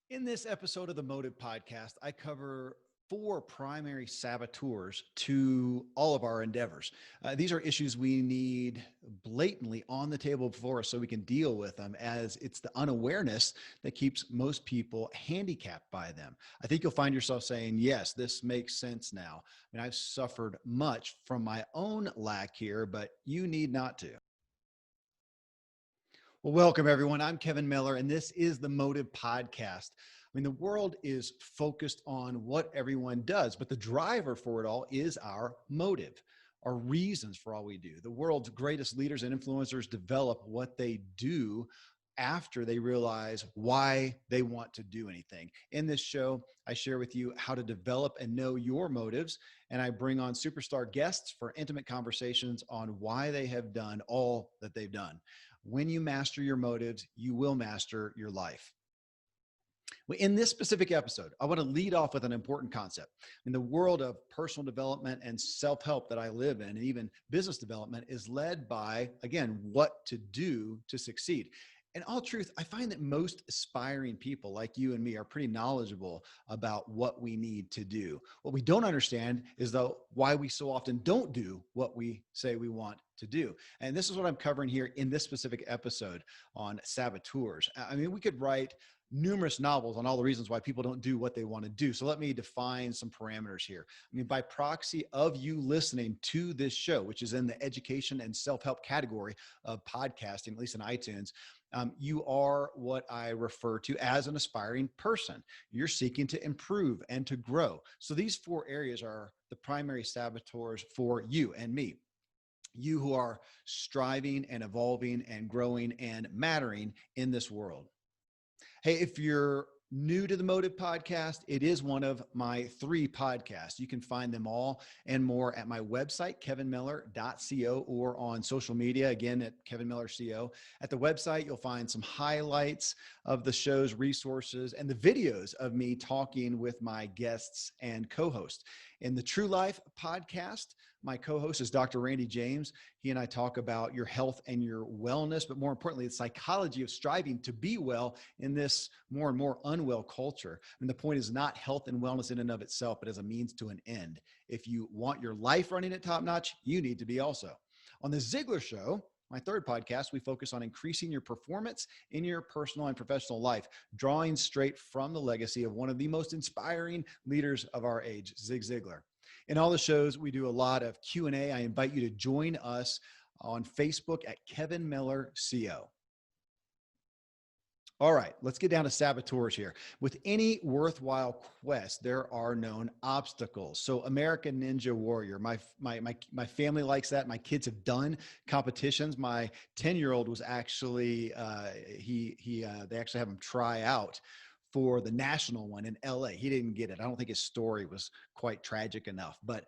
In this episode of the Motive Podcast, I cover four primary saboteurs to all of our endeavors. These are issues we need blatantly on the table before us so we can deal with them, as it's the unawareness that keeps most people handicapped by them. I think you'll find yourself saying, yes, this makes sense now. I mean, I've suffered much from my own lack here, but you need not to. Well, welcome everyone. I'm Kevin Miller, and this is the Motive Podcast. I mean, the world is focused on what everyone does, but the driver for it all is our motive, our reasons for all we do. The world's greatest leaders and influencers develop what they do after they realize why they want to do anything. In this show, I share with you how to develop and know your motives, and I bring on superstar guests for intimate conversations on why they have done all that they've done. When you master your motives, you will master your life. Well, in this specific episode, I want to lead off with an important concept. In the world of personal development and self-help that I live in, and even business development, is led by, again, what to do to succeed. In all truth, I find that most aspiring people like you and me are pretty knowledgeable about what we need to do. What we don't understand is though why we so often don't do what we say we want to do. And this is what I'm covering here in this specific episode on saboteurs. I mean, we could write numerous novels on all the reasons why people don't do what they want to do. So let me define some parameters here. I mean, by proxy of you listening to this show, which is in the education and self-help category of podcasting, at least in iTunes, you are what I refer to as an aspiring person. You're seeking to improve and to grow. So these four areas are the primary saboteurs for you and me. You who are striving and evolving and growing and mattering in this world. Hey, if you're new to the Motive Podcast, it is one of my three podcasts. You can find them all and more at my website, kevinmiller.co, or on social media, again, at kevinmillerco. At the website, you'll find some highlights of the show's resources and the videos of me talking with my guests and co-hosts. In the True Life podcast, my co-host is Dr. Randy James. He and I talk about your health and your wellness, but more importantly, the psychology of striving to be well in this more and more unwell culture. And the point is not health and wellness in and of itself, but as a means to an end. If you want your life running at top notch, you need to be also. On the Ziglar Show, my third podcast, we focus on increasing your performance in your personal and professional life, drawing straight from the legacy of one of the most inspiring leaders of our age, Zig Ziglar. In all the shows, we do a lot of Q&A. I invite you to join us on Facebook at Kevin Miller CO. All right, let's get down to saboteurs here. With any worthwhile quest, there are known obstacles. So American Ninja Warrior, my family likes that. My kids have done competitions. My 10-year-old was actually, they actually have him try out for the national one in LA. He didn't get it. I don't think his story was quite tragic enough. But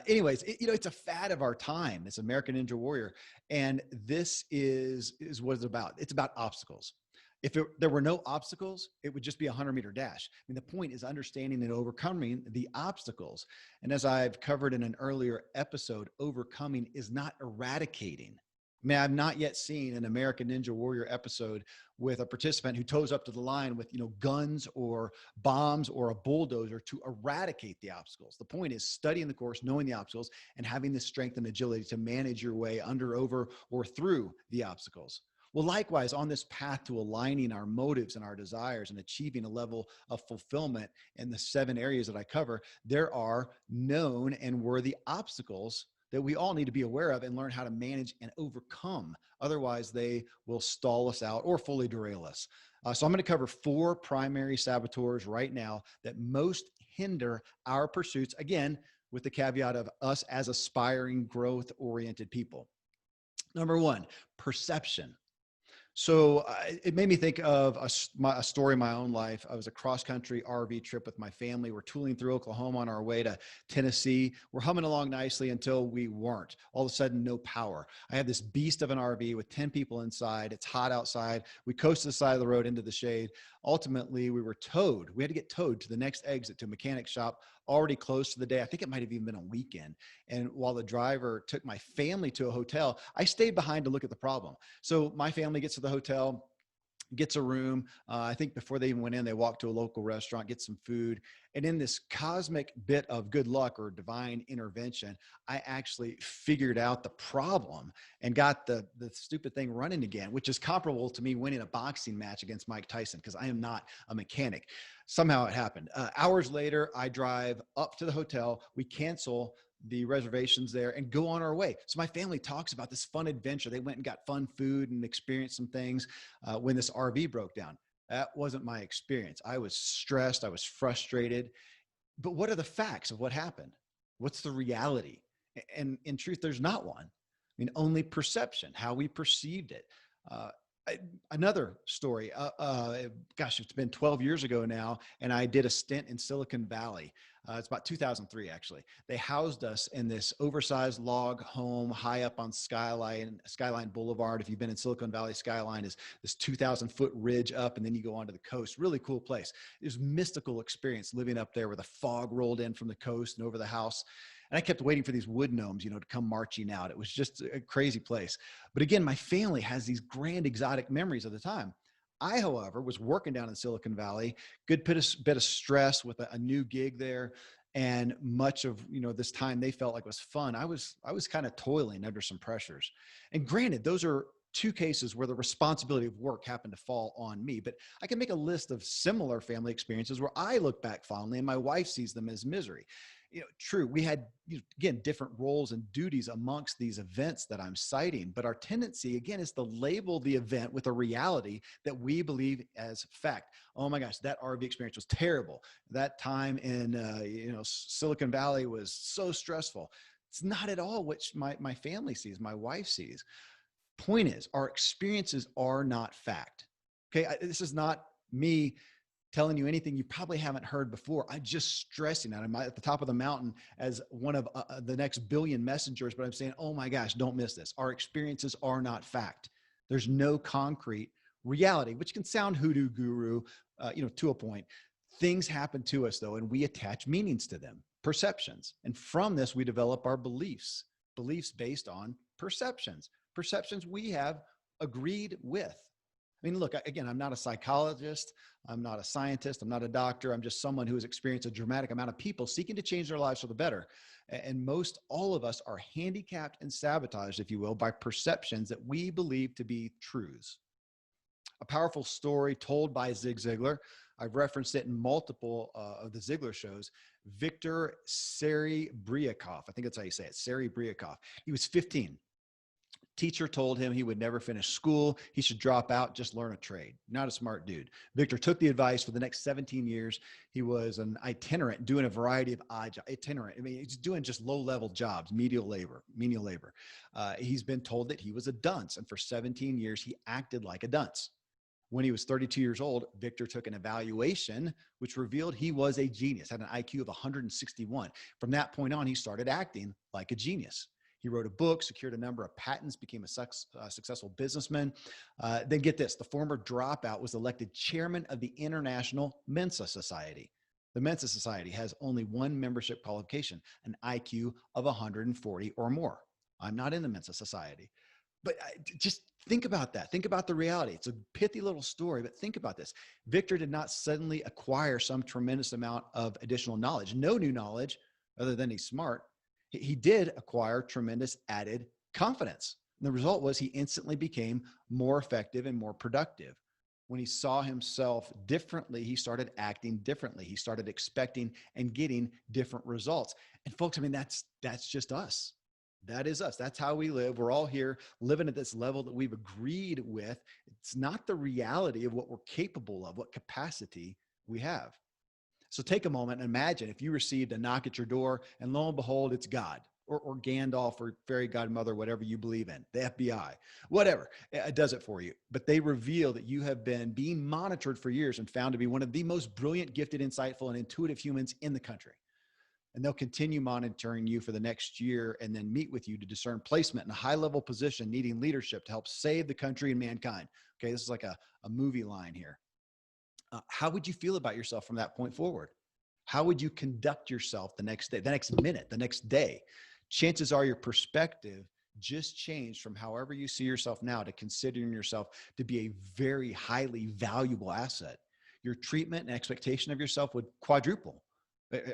anyways, it's a fad of our time. It's American Ninja Warrior. And this is what it's about. It's about obstacles. If there were no obstacles, it would just be a 100-meter dash. I mean, the point is understanding and overcoming the obstacles. And as I've covered in an earlier episode, overcoming is not eradicating. I mean, I've not yet seen an American Ninja Warrior episode with a participant who toes up to the line with, guns or bombs or a bulldozer to eradicate the obstacles. The point is studying the course, knowing the obstacles, and having the strength and agility to manage your way under, over, or through the obstacles. Well, likewise, on this path to aligning our motives and our desires and achieving a level of fulfillment in the 7 areas that I cover, there are known and worthy obstacles that we all need to be aware of and learn how to manage and overcome. Otherwise, they will stall us out or fully derail us. So I'm going to cover 4 primary saboteurs right now that most hinder our pursuits, again, with the caveat of us as aspiring, growth-oriented people. Number 1, perception. So it made me think of a story in my own life. I was a cross-country RV trip with my family. We're tooling through Oklahoma on our way to Tennessee. We're humming along nicely until we weren't. All of a sudden, no power. I had this beast of an RV with 10 people inside. It's hot outside. We coasted the side of the road into the shade. Ultimately, we were towed. We had to get towed to the next exit to a mechanic shop, already close to the day. I think it might have even been a weekend. And while the driver took my family to a hotel, I stayed behind to look at the problem. So my family gets to the hotel. gets a room. I think before they even went in, they walked to a local restaurant, get some food. And in this cosmic bit of good luck or divine intervention, I actually figured out the problem and got the stupid thing running again, which is comparable to me winning a boxing match against Mike Tyson, because I am not a mechanic. Somehow it happened. Hours later, I drive up to the hotel. We cancel the reservations there and go on our way. So my family talks about this fun adventure. They went and got fun food and experienced some things when this RV broke down. That wasn't my experience. I was stressed. I was frustrated. But what are the facts of what happened? What's the reality? And in truth, there's not one. I mean, only perception, how we perceived it. Uh, Another story, gosh, it's been 12 years ago now, and I did a stint in Silicon Valley. It's about 2003, actually. They housed us in this oversized log home high up on Skyline Boulevard. If you've been in Silicon Valley, Skyline is this 2,000-foot ridge up, and then you go onto the coast. Really cool place. It was a mystical experience living up there where the fog rolled in from the coast and over the house. And I kept waiting for these wood gnomes, to come marching out. It was just a crazy place. But again, my family has these grand exotic memories of the time. I, however, was working down in Silicon Valley, good bit of stress with a new gig there. And much of, this time they felt like was fun. I was kind of toiling under some pressures. And granted, those are two cases where the responsibility of work happened to fall on me, but I can make a list of similar family experiences where I look back fondly and my wife sees them as misery. True, we had, again, different roles and duties amongst these events that I'm citing, but our tendency, again, is to label the event with a reality that we believe as fact. Oh my gosh, that RV experience was terrible. That time in, Silicon Valley was so stressful. It's not at all what my family sees, my wife sees. Point is, our experiences are not fact. Okay, this is not me telling you anything you probably haven't heard before. I'm just stressing that. I'm at the top of the mountain as one of the next billion messengers, but I'm saying, oh my gosh, don't miss this. Our experiences are not fact. There's no concrete reality, which can sound hoodoo guru, to a point. Things happen to us though, and we attach meanings to them, perceptions. And from this, we develop our beliefs based on perceptions we have agreed with. I mean, look, again, I'm not a psychologist. I'm not a scientist. I'm not a doctor. I'm just someone who has experienced a dramatic amount of people seeking to change their lives for the better. And most all of us are handicapped and sabotaged, if you will, by perceptions that we believe to be truths. A powerful story told by Zig Ziglar. I've referenced it in multiple of the Ziglar shows. Viktor Serebryakov. I think that's how you say it. Serebryakov. He was 15. Teacher told him he would never finish school. He should drop out, just learn a trade. Not a smart dude. Victor took the advice. For the next 17 years. He was an itinerant, doing a variety of odd jobs. Itinerant. I mean, he's doing just low-level jobs, menial labor. He's been told that he was a dunce. And for 17 years, he acted like a dunce. When he was 32 years old, Victor took an evaluation, which revealed he was a genius, had an IQ of 161. From that point on, he started acting like a genius. He wrote a book, secured a number of patents, became a successful businessman. Then get this, the former dropout was elected chairman of the International Mensa Society. The Mensa Society has only one membership qualification, an IQ of 140 or more. I'm not in the Mensa Society. But just think about that. Think about the reality. It's a pithy little story, but think about this. Victor did not suddenly acquire some tremendous amount of additional knowledge. No new knowledge other than he's smart. He did acquire tremendous added confidence. And the result was he instantly became more effective and more productive. When he saw himself differently, he started acting differently. He started expecting and getting different results. And folks, I mean, that's just us. That is us. That's how we live. We're all here living at this level that we've agreed with. It's not the reality of what we're capable of, what capacity we have. So take a moment and imagine if you received a knock at your door and lo and behold, it's God or Gandalf or fairy godmother, whatever you believe in, the FBI, whatever, it does it for you. But they reveal that you have been being monitored for years and found to be one of the most brilliant, gifted, insightful, and intuitive humans in the country. And they'll continue monitoring you for the next year and then meet with you to discern placement in a high-level position needing leadership to help save the country and mankind. Okay, this is like a movie line here. How would you feel about yourself from that point forward? How would you conduct yourself the next day, the next minute, the next day? Chances are your perspective just changed from however you see yourself now to considering yourself to be a very highly valuable asset. Your treatment and expectation of yourself would quadruple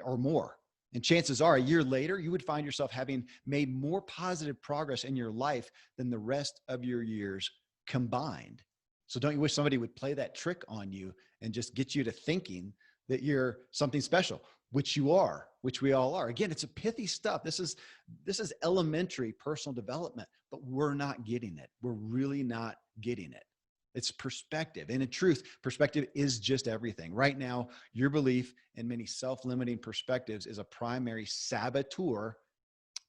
or more. And chances are a year later, you would find yourself having made more positive progress in your life than the rest of your years combined. So don't you wish somebody would play that trick on you and just get you to thinking that you're something special, which you are, which we all are. Again, it's a pithy stuff. This is elementary personal development, but we're not getting it. We're really not getting it. It's perspective. And in truth, perspective is just everything. Right now, your belief in many self-limiting perspectives is a primary saboteur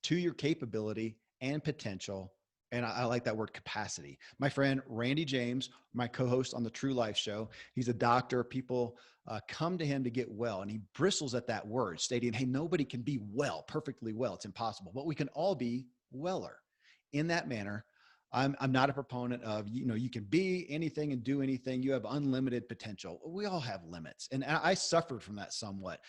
to your capability and potential. And I like that word, capacity. My friend Randy James, my co-host on the True Life Show, he's a doctor. People come to him to get well, and he bristles at that word, stating, hey, nobody can be well, perfectly well. It's impossible, but we can all be weller. In that manner, I'm not a proponent of, you can be anything and do anything. You have unlimited potential. We all have limits. And I suffered from that somewhat,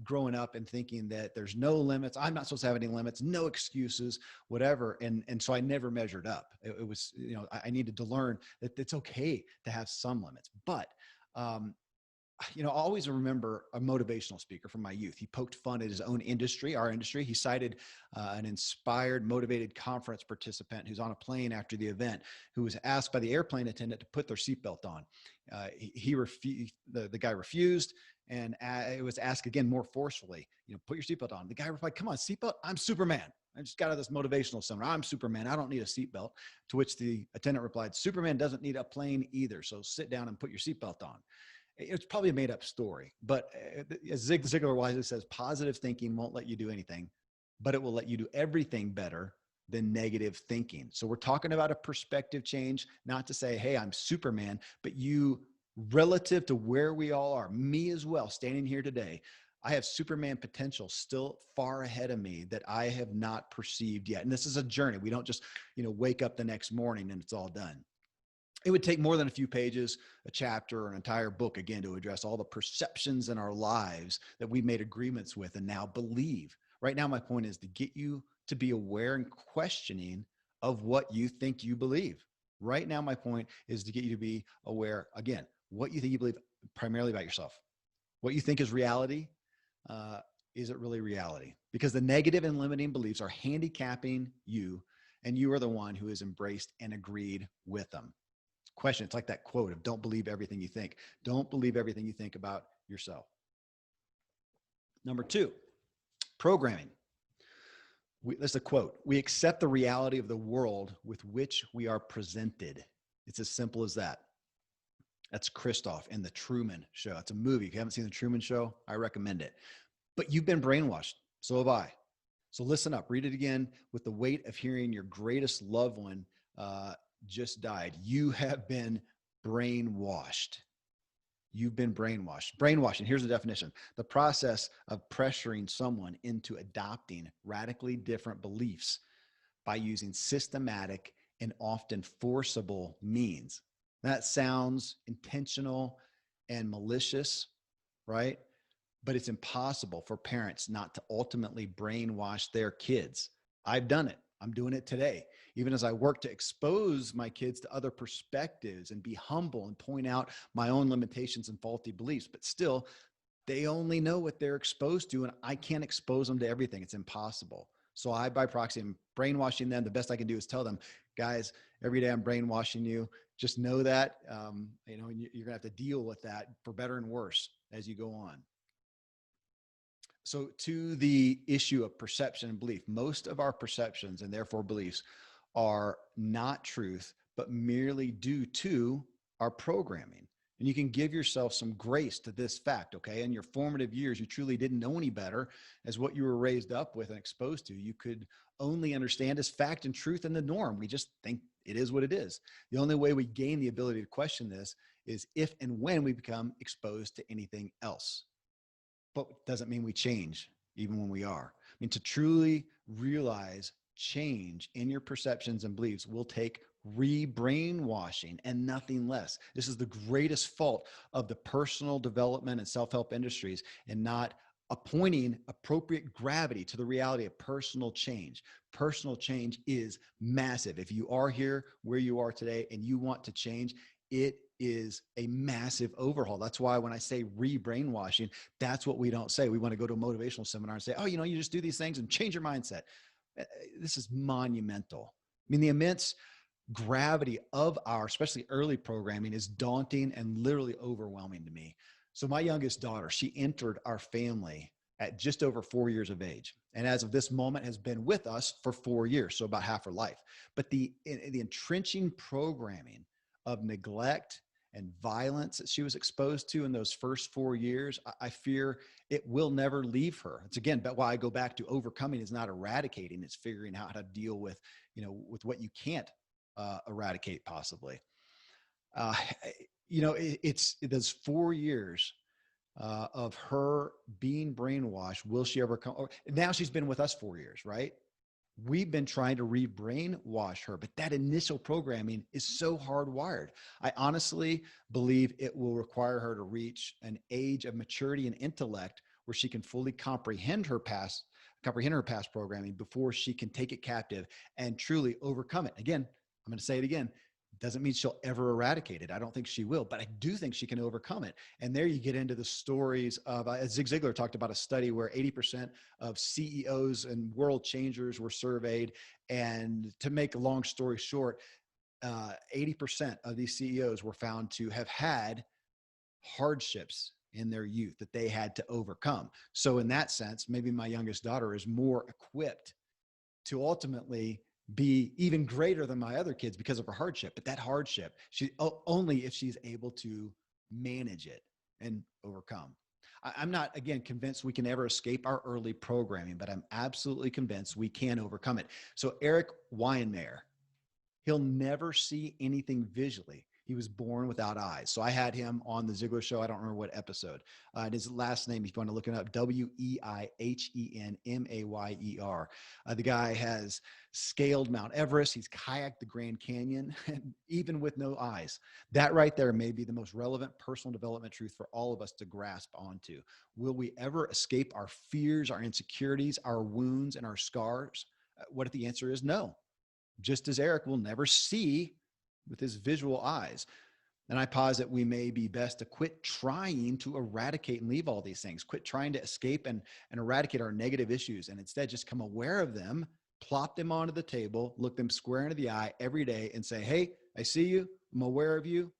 growing up and thinking that there's no limits. I'm not supposed to have any limits, no excuses, whatever. And so I never measured up. It was, I needed to learn that it's okay to have some limits. But, I always remember a motivational speaker from my youth. He poked fun at his own industry, our industry. He cited an inspired, motivated conference participant who's on a plane after the event, who was asked by the airplane attendant to put their seatbelt on. He refused. The guy refused, and it was asked again more forcefully. Put your seatbelt on. The guy replied, "Come on, seatbelt. I'm Superman. I just got out of this motivational seminar. I'm Superman. I don't need a seatbelt." To which the attendant replied, "Superman doesn't need a plane either. So sit down and put your seatbelt on." It's probably a made up story, but as Zig Ziglar wisely says, positive thinking won't let you do anything, but it will let you do everything better than negative thinking. So we're talking about a perspective change, not to say, hey, I'm Superman, but you, relative to where we all are, me as well, standing here today, I have Superman potential still far ahead of me that I have not perceived yet. And this is a journey. We don't just, wake up the next morning and it's all done. It would take more than a few pages, a chapter, or an entire book, again, to address all the perceptions in our lives that we made agreements with and now believe. Right now, my point is to get you to be aware and questioning of what you think you believe. Right now, my point is to get you to be aware, again, what you think you believe primarily about yourself. What you think is reality, is it really reality? Because the negative and limiting beliefs are handicapping you, and you are the one who has embraced and agreed with them. Question. It's like that quote of don't believe everything you think. Don't believe everything you think about yourself. Number 2, programming. That's a quote. We accept the reality of the world with which we are presented. It's as simple as that. That's Christoph in The Truman Show. It's a movie. If you haven't seen The Truman Show, I recommend it. But you've been brainwashed. So have I. So listen up. Read it again with the weight of hearing your greatest loved one just died. You have been brainwashed. You've been brainwashed. Brainwashing, here's the definition: the process of pressuring someone into adopting radically different beliefs by using systematic and often forcible means. That sounds intentional and malicious, right? But it's impossible for parents not to ultimately brainwash their kids. I've done it. I'm doing it today. Even as I work to expose my kids to other perspectives and be humble and point out my own limitations and faulty beliefs, but still, they only know what they're exposed to, and I can't expose them to everything. It's impossible. So I, by proxy, am brainwashing them. The best I can do is tell them, guys, every day I'm brainwashing you. Just know that, and you're gonna have to deal with that for better and worse as you go on. So to the issue of perception and belief, most of our perceptions and therefore beliefs are not truth, but merely due to our programming. And you can give yourself some grace to this fact, okay? In your formative years, you truly didn't know any better as what you were raised up with and exposed to. You could only understand as fact and truth and the norm. We just think it is what it is. The only way we gain the ability to question this is if and when we become exposed to anything else. But it doesn't mean we change even when we are. I mean, to truly realize change in your perceptions and beliefs will take re-brainwashing and nothing less. This is the greatest fault of the personal development and self-help industries, and not appointing appropriate gravity to the reality of personal change. Personal change is massive. If you are here where you are today and you want to change, it is a massive overhaul. That's why when I say re-brainwashing, that's what we don't say. We want to go to a motivational seminar and say, oh, you just do these things and change your mindset. This is monumental. I mean, the immense gravity of our, especially early programming, is daunting and literally overwhelming to me. So my youngest daughter, she entered our family at just over 4 years of age. And as of this moment has been with us for 4 years, so about half her life. But the entrenching programming of neglect and violence that she was exposed to in those first 4 years, I fear it will never leave her. It's again, but why I go back to overcoming is not eradicating, it's figuring out how to deal with, with what you can't eradicate possibly. Uh, it's those 4 years of her being brainwashed. Will she ever come? Now she's been with us 4 years, right? We've been trying to re-brainwash her, but that initial programming is so hardwired. I honestly believe it will require her to reach an age of maturity and intellect where she can fully comprehend her past programming before she can take it captive and truly overcome it. Again, I'm going to say it again. Doesn't mean she'll ever eradicate it. I don't think she will, but I do think she can overcome it. And there you get into the stories of, Zig Ziglar talked about a study where 80% of CEOs and world changers were surveyed. And to make a long story short, 80% of these CEOs were found to have had hardships in their youth that they had to overcome. So in that sense, maybe my youngest daughter is more equipped to ultimately be even greater than my other kids because of her hardship. But that hardship, only if she's able to manage it and overcome. I'm not, again, convinced we can ever escape our early programming, but I'm absolutely convinced we can overcome it. So Eric Weinmeier, he'll never see anything visually. He was born without eyes. So I had him on the Ziglar Show. I don't remember what episode. His last name, if you want to look it up, Weihenmayer. The guy has scaled Mount Everest. He's kayaked the Grand Canyon, even with no eyes. That right there may be the most relevant personal development truth for all of us to grasp onto. Will we ever escape our fears, our insecurities, our wounds, and our scars? What if the answer is no? Just as Eric will never see with his visual eyes. And I posit we may be best to quit trying to eradicate and leave all these things, quit trying to escape and eradicate our negative issues, and instead just come aware of them, plop them onto the table, look them square into the eye every day and say, hey, I see you. I'm aware of you.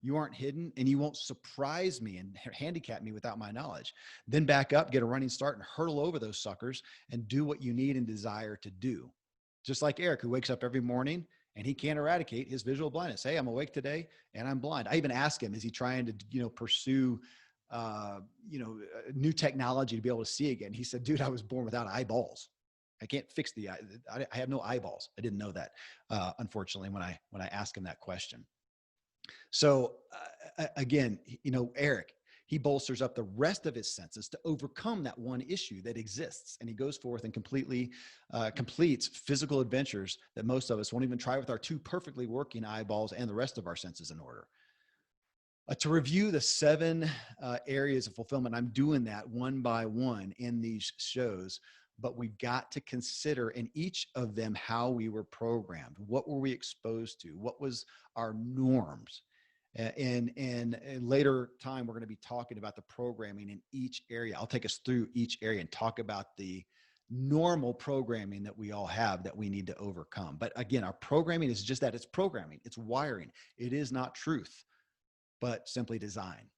You aren't hidden, and you won't surprise me and handicap me without my knowledge. Then back up, get a running start, and hurtle over those suckers and do what you need and desire to do. Just like Eric, who wakes up every morning and he can't eradicate his visual blindness. Hey, I'm awake today and I'm blind. I even asked him, is he trying to, pursue, new technology to be able to see again? He said, dude, I was born without eyeballs. I can't fix the eye. I have no eyeballs. I didn't know that, unfortunately, when I asked him that question. So again, Eric, he bolsters up the rest of his senses to overcome that one issue that exists. And he goes forth and completely completes physical adventures that most of us won't even try with our two perfectly working eyeballs and the rest of our senses in order. To review the 7 areas of fulfillment, I'm doing that one by one in these shows, but we've got to consider in each of them how we were programmed. What were we exposed to? What was our norms? And later time, we're going to be talking about the programming in each area. I'll take us through each area and talk about the normal programming that we all have that we need to overcome. But again, our programming is just that. It's programming. It's wiring. It is not truth, but simply design.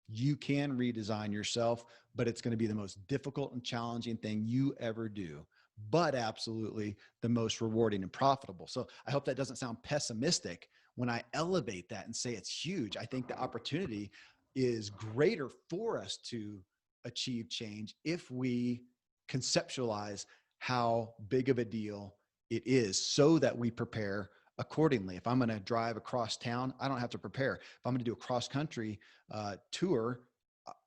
You can redesign yourself, but it's going to be the most difficult and challenging thing you ever do, but absolutely the most rewarding and profitable. So I hope that doesn't sound pessimistic when I elevate that and say it's huge. I think the opportunity is greater for us to achieve change if we conceptualize how big of a deal it is so that we prepare accordingly. If I'm going to drive across town, I don't have to prepare. If I'm going to do a cross country tour,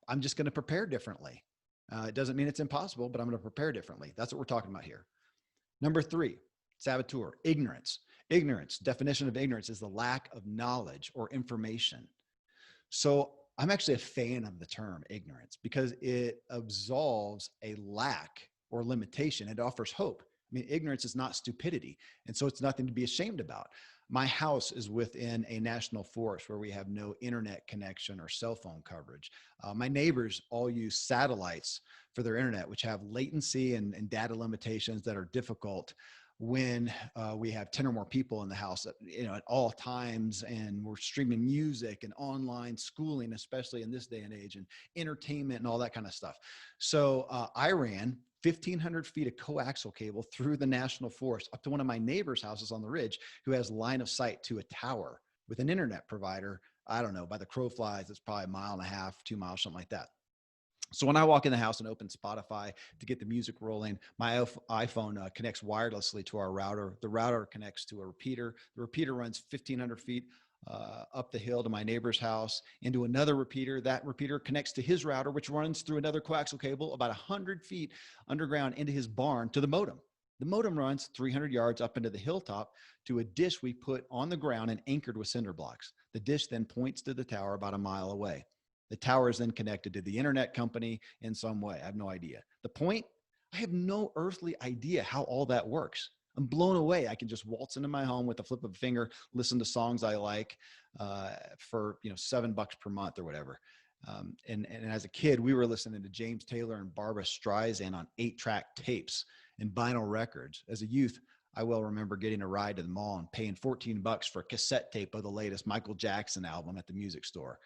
I'm just going to prepare differently. It doesn't mean it's impossible, but I'm going to prepare differently. That's what we're talking about here. Number 3, saboteur, ignorance. Ignorance, definition of ignorance is the lack of knowledge or information. So I'm actually a fan of the term ignorance because it absolves a lack or limitation. It offers hope. I mean, ignorance is not stupidity. And so it's nothing to be ashamed about. My house is within a national forest where we have no internet connection or cell phone coverage. My neighbors all use satellites for their internet, which have latency and data limitations that are difficult when we have 10 or more people in the house at all times, and we're streaming music and online schooling, especially in this day and age, and entertainment and all that kind of stuff. So I ran 1,500 feet of coaxial cable through the national forest up to one of my neighbor's houses on the ridge, who has line of sight to a tower with an internet provider. I don't know, by the crow flies, it's probably a mile and a half, 2 miles, something like that. So when I walk in the house and open Spotify to get the music rolling, my iPhone connects wirelessly to our router. The router connects to a repeater. The repeater runs 1,500 feet up the hill to my neighbor's house into another repeater. That repeater connects to his router, which runs through another coaxial cable about 100 feet underground into his barn to the modem. The modem runs 300 yards up into the hilltop to a dish we put on the ground and anchored with cinder blocks. The dish then points to the tower about a mile away. The tower is then connected to the internet company in some way. I have no idea. The point, I have no earthly idea how all that works. I'm blown away. I can just waltz into my home with a flip of a finger, listen to songs I like for $7 per month or whatever. And as a kid, we were listening to James Taylor and Barbra Streisand on 8-track tapes and vinyl records. As a youth, I well remember getting a ride to the mall and paying $14 for a cassette tape of the latest Michael Jackson album at the music store.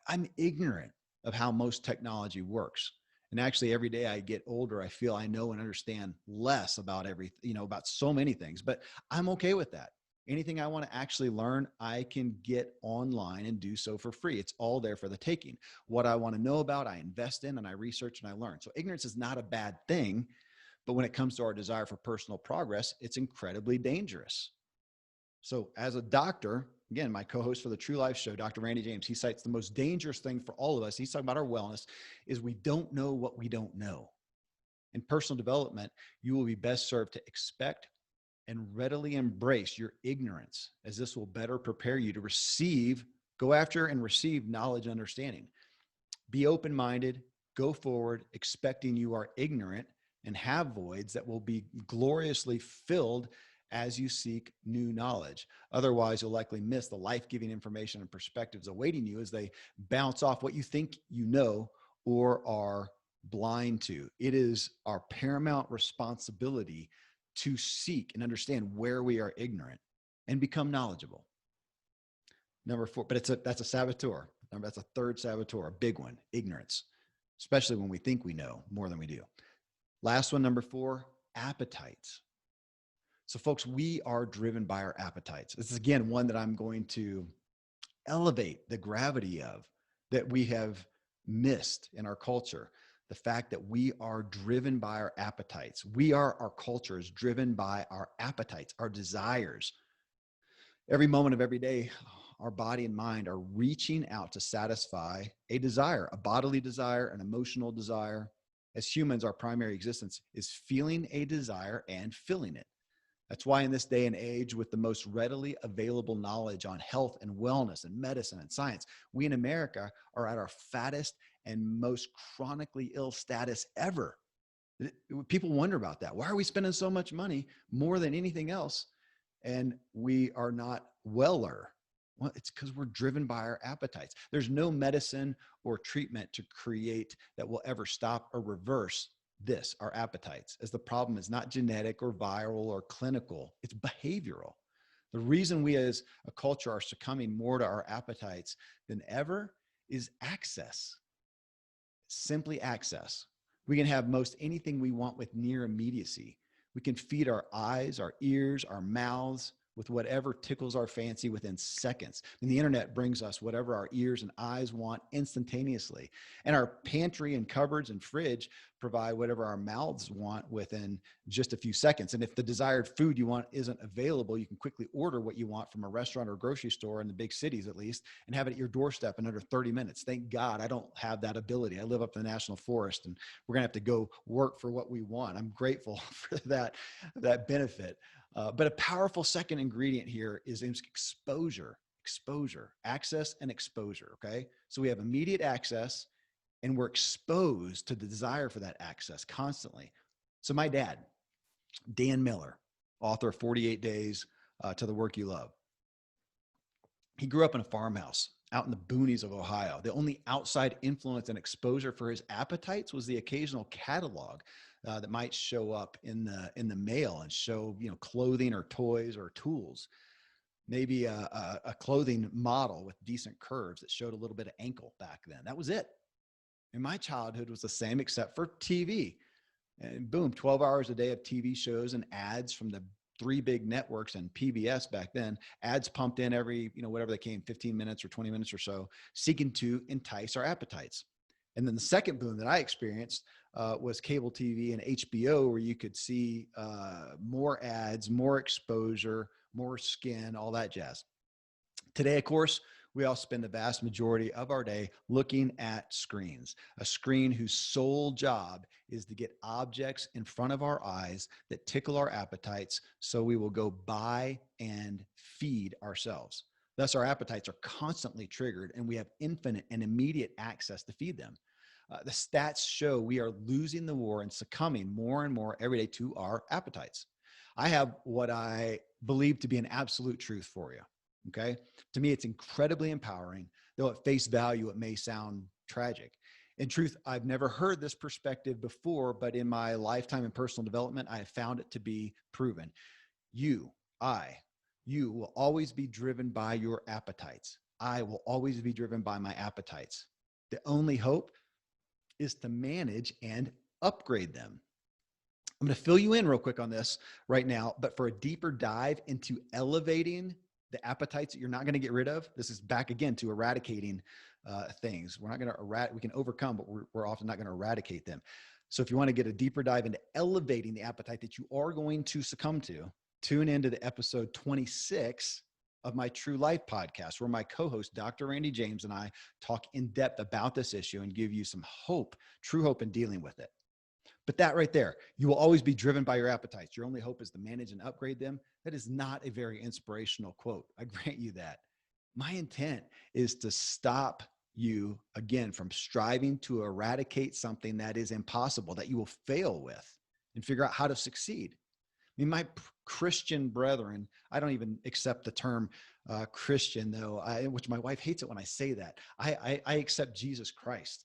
I'm ignorant of how most technology works. And actually, every day I get older, I feel I know and understand less about about so many things, but I'm okay with that. Anything I want to actually learn, I can get online and do so for free. It's all there for the taking. What I want to know about, I invest in and I research and I learn. So ignorance is not a bad thing. But when it comes to our desire for personal progress, it's incredibly dangerous. So as a doctor, again, my co-host for the True Life Show, Dr. Randy James, he cites the most dangerous thing for all of us. He's talking about our wellness is we don't know what we don't know. In personal development, you will be best served to expect and readily embrace your ignorance, as this will better prepare you to go after and receive knowledge and understanding. Be open-minded, go forward, expecting you are ignorant and have voids that will be gloriously filled as you seek new knowledge. Otherwise, you'll likely miss the life-giving information and perspectives awaiting you as they bounce off what you think you know or are blind to. It is our paramount responsibility to seek and understand where we are ignorant and become knowledgeable. Number 4, but that's a saboteur. That's a third saboteur, a big one, ignorance, especially when we think we know more than we do. Last one, number 4, appetites. So folks, we are driven by our appetites. This is again one that I'm going to elevate the gravity of, that we have missed in our culture. The fact that we are driven by our appetites. Our culture is driven by our appetites, our desires. Every moment of every day, our body and mind are reaching out to satisfy a desire, a bodily desire, an emotional desire. As humans, our primary existence is feeling a desire and filling it. That's why in this day and age, with the most readily available knowledge on health and wellness and medicine and science, we in America are at our fattest and most chronically ill status ever. People wonder about that. Why are we spending so much money more than anything else? And we are not weller. Well, it's because we're driven by our appetites. There's no medicine or treatment to create that will ever stop or reverse this, our appetites, as the problem is not genetic or viral or clinical, it's behavioral. The reason we as a culture are succumbing more to our appetites than ever is access, simply access. We can have most anything we want with near immediacy. We can feed our eyes, our ears, our mouths with whatever tickles our fancy within seconds. And the internet brings us whatever our ears and eyes want instantaneously. And our pantry and cupboards and fridge provide whatever our mouths want within just a few seconds. And if the desired food you want isn't available, you can quickly order what you want from a restaurant or grocery store in the big cities, at least, and have it at your doorstep in under 30 minutes. Thank God I don't have that ability. I live up in the National Forest and we're gonna have to go work for what we want. I'm grateful for that benefit. But a powerful second ingredient here is exposure. exposure, access and exposure. Okay. So we have immediate access and we're exposed to the desire for that access constantly. So my dad, Dan Miller, author of 48 Days to the Work You Love, he grew up in a farmhouse out in the boonies of Ohio. The only outside influence and exposure for his appetites was the occasional catalog that might show up in the mail and show, you know, clothing or toys or tools. Maybe a clothing model with decent curves that showed a little bit of ankle back then. That was it. And my childhood was the same except for TV. And boom, 12 hours a day of TV shows and ads from the three big networks and PBS back then, ads pumped in every, you know, whatever they came, 15 minutes or 20 minutes or so, seeking to entice our appetites. And then the second boom that I experienced was cable TV and HBO, where you could see more ads, more exposure, more skin, all that jazz. Today, of course, we all spend the vast majority of our day looking at screens, a screen whose sole job is to get objects in front of our eyes that tickle our appetites so we will go buy and feed ourselves. Thus, our appetites are constantly triggered and we have infinite and immediate access to feed them. The stats show we are losing the war and succumbing more and more every day to our appetites. I have what I believe to be an absolute truth for you. Okay. To me, it's incredibly empowering, though at face value, it may sound tragic. In truth, I've never heard this perspective before, but in my lifetime in personal development, I have found it to be proven. You, I, you will always be driven by your appetites. I will always be driven by my appetites. The only hope is to manage and upgrade them. I'm going to fill you in real quick on this right now, but for a deeper dive into elevating the appetites that you're not going to get rid of, this is back again to eradicating things. We're not going to we can overcome, but we're often not going to eradicate them. So if you want to get a deeper dive into elevating the appetite that you are going to succumb to, tune into the episode 26 of my True Life podcast, where my co-host, Dr. Randy James, and I talk in depth about this issue and give you some hope, true hope in dealing with it. But that right there, you will always be driven by your appetites. Your only hope is to manage and upgrade them. That is not a very inspirational quote. I grant you that. My intent is to stop you, again, from striving to eradicate something that is impossible, that you will fail with, and figure out how to succeed. I mean, my Christian brethren, I don't even accept the term Christian, though, which my wife hates it when I say that. I accept Jesus Christ.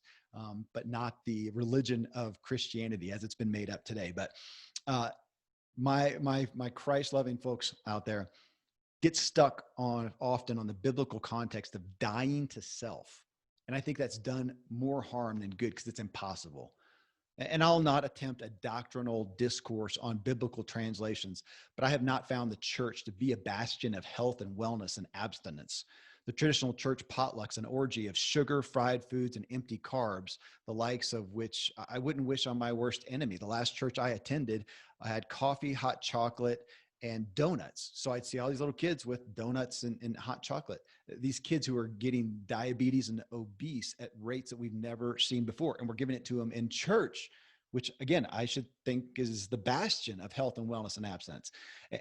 But not the religion of Christianity as it's been made up today. But my Christ-loving folks out there get stuck often on the biblical context of dying to self. And I think that's done more harm than good because it's impossible. And I'll not attempt a doctrinal discourse on biblical translations, but I have not found the church to be a bastion of health and wellness and abstinence. The traditional church potluck's an orgy of sugar, fried foods, and empty carbs, the likes of which I wouldn't wish on my worst enemy. The last church I attended, I had coffee, hot chocolate, and donuts. So I'd see all these little kids with donuts and hot chocolate. These kids who are getting diabetes and obese at rates that we've never seen before. And we're giving it to them in church, which again, I should think is the bastion of health and wellness and abstinence.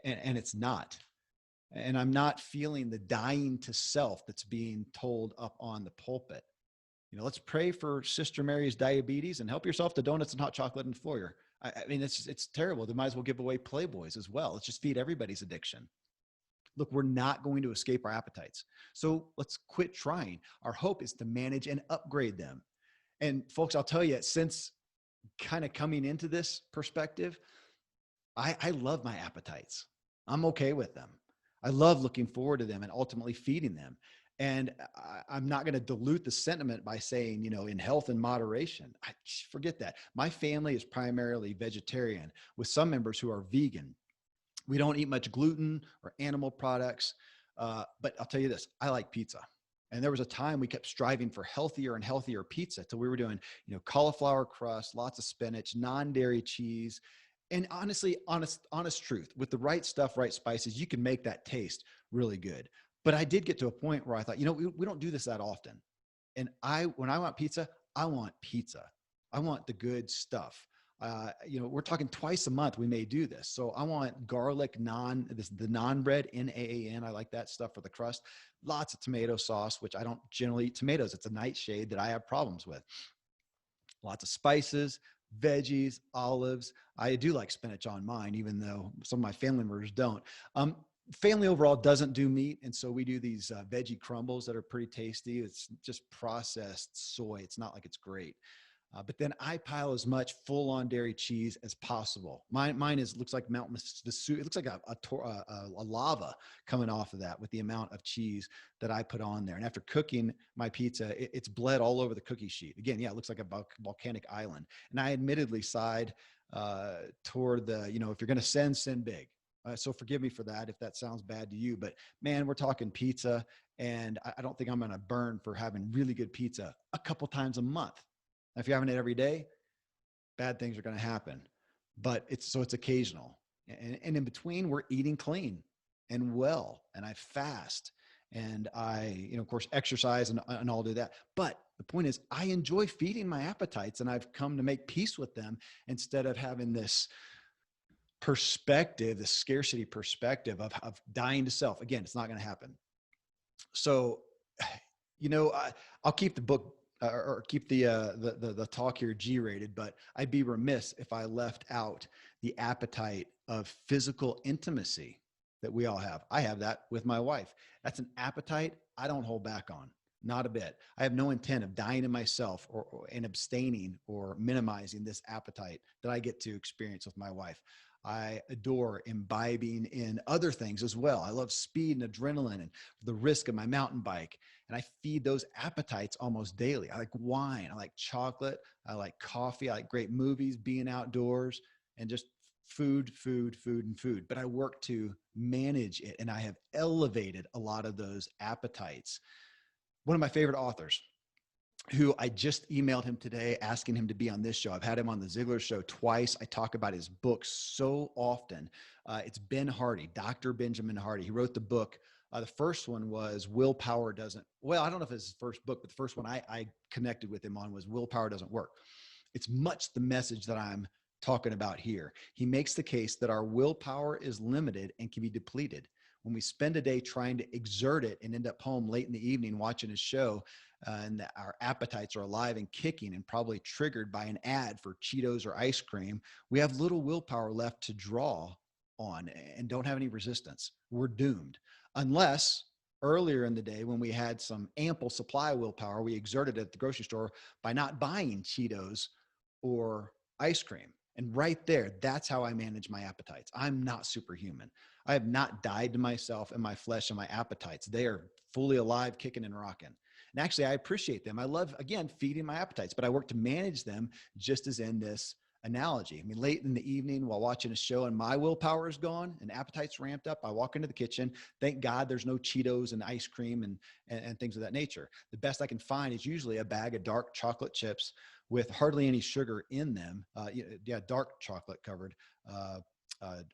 And it's not. And I'm not feeling the dying to self that's being told up on the pulpit. You know, let's pray for Sister Mary's diabetes and help yourself to donuts and hot chocolate and foyer. I mean, it's terrible. They might as well give away Playboys as well. Let's just feed everybody's addiction. Look, we're not going to escape our appetites. So let's quit trying. Our hope is to manage and upgrade them. And folks, I'll tell you, since kind of coming into this perspective, I love my appetites. I'm okay with them. I love looking forward to them and ultimately feeding them. And I'm not going to dilute the sentiment by saying, you know, in health and moderation. Forget that. My family is primarily vegetarian with some members who are vegan. We don't eat much gluten or animal products. But I'll tell you this, I like pizza. And there was a time we kept striving for healthier and healthier pizza till we were doing, you know, cauliflower crust, lots of spinach, non-dairy cheese. And honestly, honest truth, with the right stuff, right spices, you can make that taste really good. But I did get to a point where I thought, you know, we don't do this that often. And when I want pizza, I want pizza. I want the good stuff. We're talking twice a month. We may do this. So I want garlic the naan bread, NAAN. I like that stuff for the crust. Lots of tomato sauce, which I don't generally eat tomatoes. It's a nightshade that I have problems with. Lots of spices, veggies, olives. I do like spinach on mine, even though some of my family members don't. Family overall doesn't do meat. And so we do these veggie crumbles that are pretty tasty. It's just processed soy. It's not like it's great. But then I pile as much full-on dairy cheese as possible. Mine looks like Mount Vesuvius. It looks like a lava coming off of that with the amount of cheese that I put on there. And after cooking my pizza, it's bled all over the cookie sheet. Again, yeah, it looks like a volcanic island. And I admittedly side toward if you're going to send big. So forgive me for that if that sounds bad to you. But man, we're talking pizza, and I don't think I'm going to burn for having really good pizza a couple times a month. If you're having it every day, bad things are going to happen, but it's occasional. And in between, we're eating clean and well, and I fast, and I, of course, exercise and all do that. But the point is, I enjoy feeding my appetites, and I've come to make peace with them instead of having this perspective, this scarcity perspective of dying to self. Again, it's not going to happen. So, I'll keep the book or keep the talk here G-rated, but I'd be remiss if I left out the appetite of physical intimacy that we all have. I have that with my wife. That's an appetite I don't hold back on, not a bit. I have no intent of dying to myself and abstaining or minimizing this appetite that I get to experience with my wife. I adore imbibing in other things as well. I love speed and adrenaline and the risk of my mountain bike. And I feed those appetites almost daily. I like wine. I like chocolate. I like coffee. I like great movies, being outdoors, and just food. But I work to manage it. And I have elevated a lot of those appetites. One of my favorite authors, who I just emailed him today asking him to be on this show. I've had him on the Ziglar Show twice. I talk about his books so often. It's Ben Hardy, Dr. Benjamin Hardy. He wrote the book. The first one was Willpower Doesn't, well, I don't know if it's his first book, but the first one I connected with him on was Willpower Doesn't Work. It's much the message that I'm talking about here. He makes the case that our willpower is limited and can be depleted. When we spend a day trying to exert it and end up home late in the evening watching a show, and our appetites are alive and kicking and probably triggered by an ad for Cheetos or ice cream, we have little willpower left to draw on and don't have any resistance. We're doomed. Unless earlier in the day, when we had some ample supply of willpower, we exerted it at the grocery store by not buying Cheetos or ice cream. And right there, that's how I manage my appetites. I'm not superhuman. I have not died to myself and my flesh and my appetites. They are fully alive, kicking and rocking. And actually, I appreciate them. I love, again, feeding my appetites, but I work to manage them just as in this analogy. I mean, late in the evening while watching a show and my willpower is gone and appetite's ramped up, I walk into the kitchen. Thank God there's no Cheetos and ice cream and things of that nature. The best I can find is usually a bag of dark chocolate chips with hardly any sugar in them. Dark chocolate covered,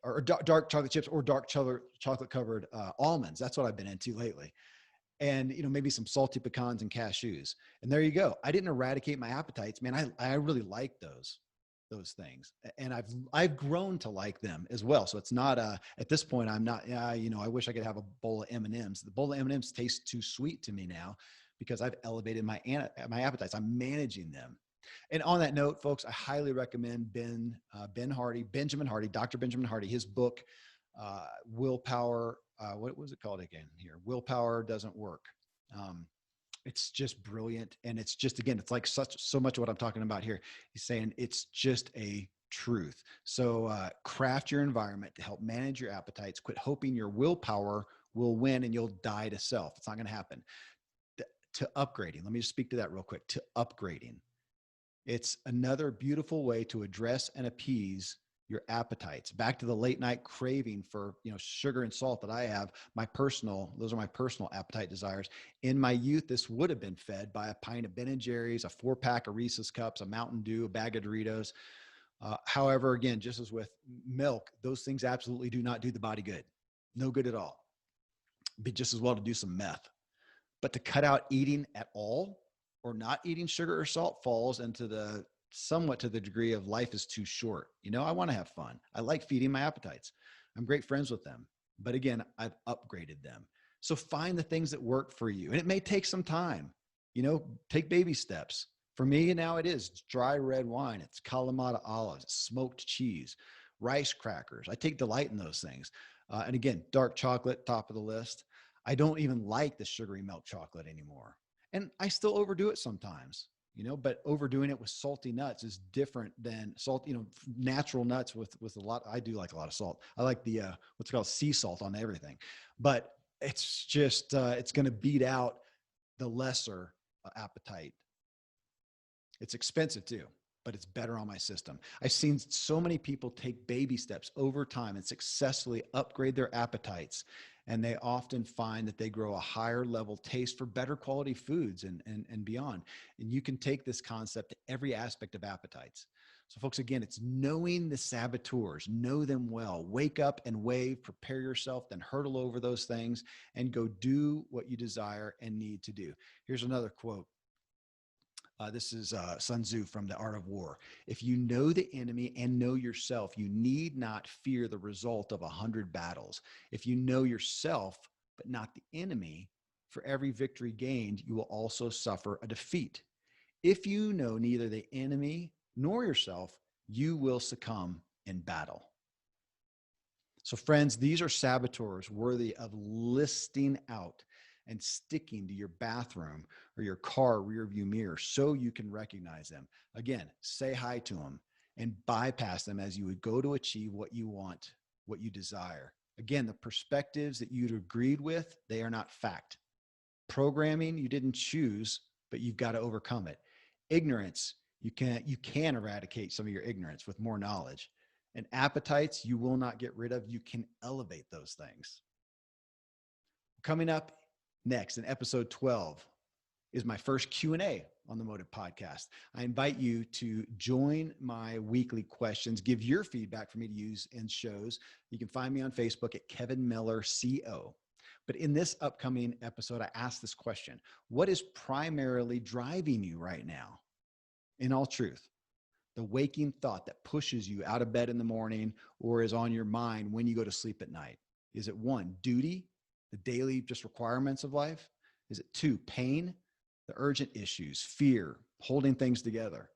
or dark chocolate chips or dark chocolate covered almonds. That's what I've been into lately. And, maybe some salty pecans and cashews. And there you go. I didn't eradicate my appetites, man. I really like those things. And I've grown to like them as well. So it's not, at this point, I'm not, I wish I could have a bowl of M&Ms. The bowl of M&Ms tastes too sweet to me now because I've elevated my appetites. I'm managing them. And on that note, folks, I highly recommend Benjamin Hardy, Dr. Benjamin Hardy, his book, Willpower. What was it called again here? Willpower Doesn't Work. It's just brilliant. And it's just, again, it's like so much of what I'm talking about here. He's saying it's just a truth. So craft your environment to help manage your appetites. Quit hoping your willpower will win and you'll die to self. It's not going to happen. To upgrading. Let me just speak to that real quick. To upgrading. It's another beautiful way to address and appease your appetites. Back to the late night craving for, sugar and salt that I have, those are my personal appetite desires. In my youth, this would have been fed by a pint of Ben & Jerry's, a 4-pack of Reese's Cups, a Mountain Dew, a bag of Doritos. However, again, just as with milk, those things absolutely do not do the body good. No good at all. Be just as well to do some meth. But to cut out eating at all or not eating sugar or salt falls into the somewhat to the degree of life is too short. I want to have fun. I like feeding my appetites. I'm great friends with them. But again, I've upgraded them. So find the things that work for you. And it may take some time, take baby steps. For me now it is dry red wine. It's Kalamata olives, it's smoked cheese, rice crackers. I take delight in those things. And again, dark chocolate, top of the list. I don't even like the sugary milk chocolate anymore. And I still overdo it sometimes, but overdoing it with salty nuts is different than salt, natural nuts with a lot. I do like a lot of salt. I like the, what's called sea salt on everything, but it's just, it's going to beat out the lesser appetite. It's expensive too, but it's better on my system. I've seen so many people take baby steps over time and successfully upgrade their appetites. And they often find that they grow a higher level taste for better quality foods and beyond. And you can take this concept to every aspect of appetites. So folks, again, it's knowing the saboteurs, know them well, wake up and wave, prepare yourself, then hurdle over those things and go do what you desire and need to do. Here's another quote. This is Sun Tzu from The Art of War. If you know the enemy and know yourself, you need not fear the result of 100 battles. If you know yourself, but not the enemy, for every victory gained, you will also suffer a defeat. If you know neither the enemy nor yourself, you will succumb in battle. So friends, these are saboteurs worthy of listing out and sticking to your bathroom or your car rear view mirror so you can recognize them. Again, say hi to them and bypass them as you would go to achieve what you want, what you desire. Again, the perspectives that you'd agreed with, they are not fact. Programming you didn't choose, but you've got to overcome it. Ignorance, you can eradicate some of your ignorance with more knowledge. And appetites you will not get rid of. You can elevate those things. Coming up next in episode 12 is my first Q&A on the Motive Podcast. I invite you to join my weekly questions, give your feedback for me to use in shows. You can find me on Facebook at Kevin Miller CO. But in this upcoming episode, I asked this question: what is primarily driving you right now? In all truth, the waking thought that pushes you out of bed in the morning or is on your mind when you go to sleep at night. Is it one, duty, the daily just requirements of life? Is it two, pain, the urgent issues, fear, holding things together?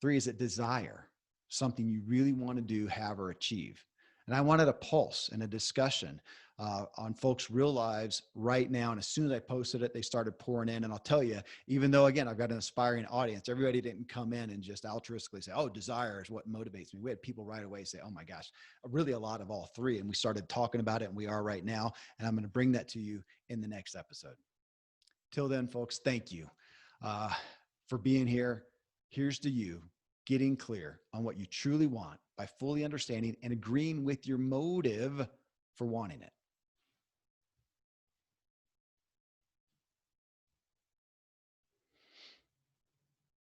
Three, is it desire, something you really want to do, have, or achieve? And I wanted a pulse and a discussion on folks' real lives right now. And as soon as I posted it, they started pouring in. And I'll tell you, even though, again, I've got an aspiring audience, everybody didn't come in and just altruistically say, oh, desire is what motivates me. We had people right away say, oh my gosh, really a lot of all three. And we started talking about it, and we are right now. And I'm going to bring that to you in the next episode. Till then, folks, thank you for being here. Here's to you getting clear on what you truly want by fully understanding and agreeing with your motive for wanting it.